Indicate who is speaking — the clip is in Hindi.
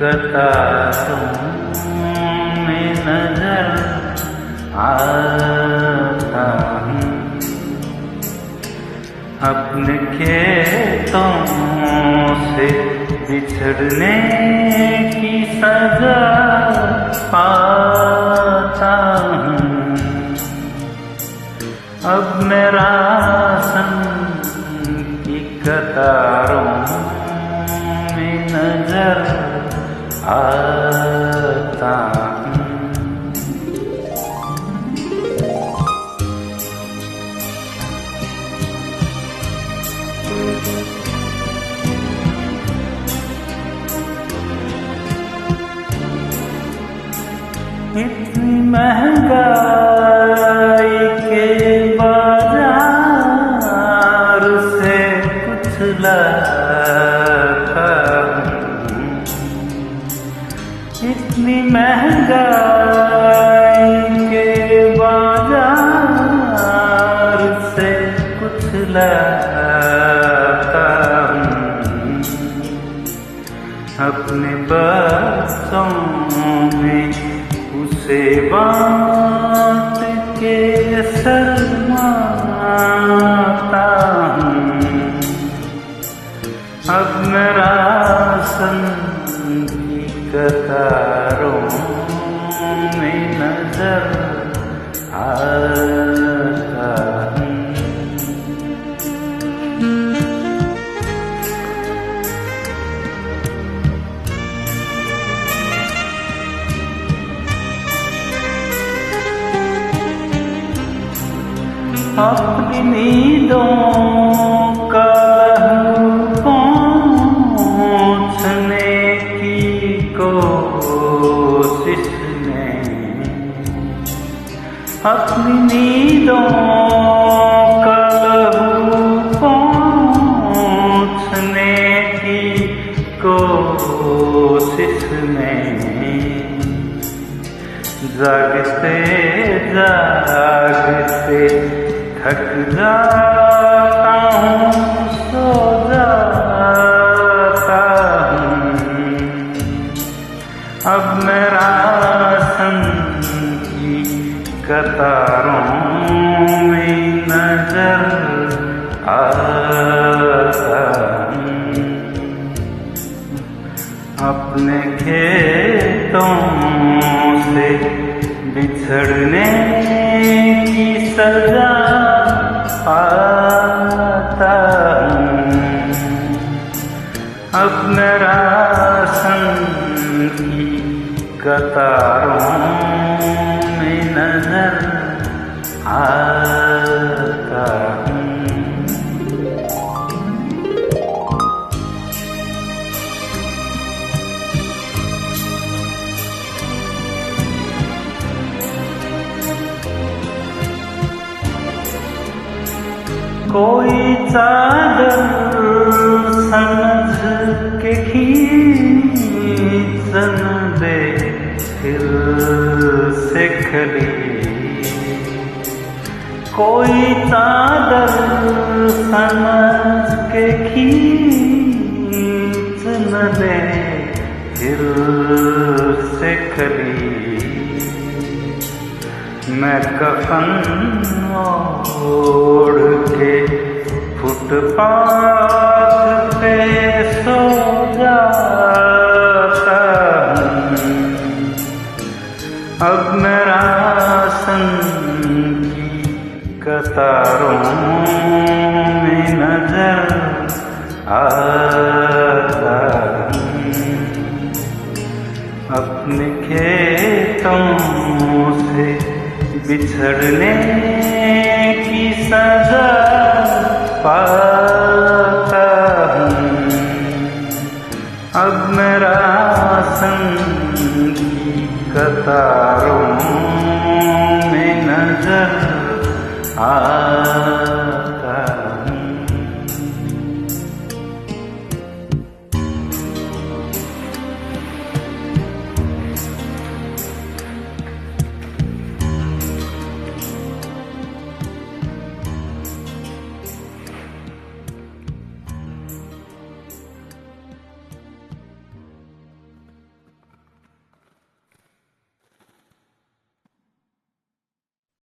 Speaker 1: कतारों में नजर आता हूँ। अपने खेतों से बिछड़ने की सजा पाता हूँ। अब मेरा संग की कतारों में नजर आता हूँ। इतनी महंगाई के बाजार से कुछ लाता हूँ। इतनी महंगाई के बाजार से कुछ लाता हूँ। अपने बरसों में उसे बात के शर्माता हूँ। अब मेरा संग की कतारों में नजर आता हूँ। अपनी नींदों का लहू पोंछने की कोशिश में, अपनी नींदों का लहू पोंछने की कोशिश में, जागते जागते थक जाता हूँ, सो जाता हूँ। अब मेरा संग की कतारों में नजर आता हूँ। अपने खेतों से बिछड़ने की सजा पाता हूँ। अब मेरा संग की कतारों में नजर आता हूँ। कोई चादर समझ के खींच न दे फिर से खली, कोई चादर समझ के खींच न दे फिर से खली। मैं कफन ओढ़ के फुटपाथ पे सो जाता हूँ। अब मेरा संग की कतारों में नजर आता हूँ। अपने खेतों से बिछड़ने की सजा पाता हूँ। अब मेरा संग की कतारों में नजर आता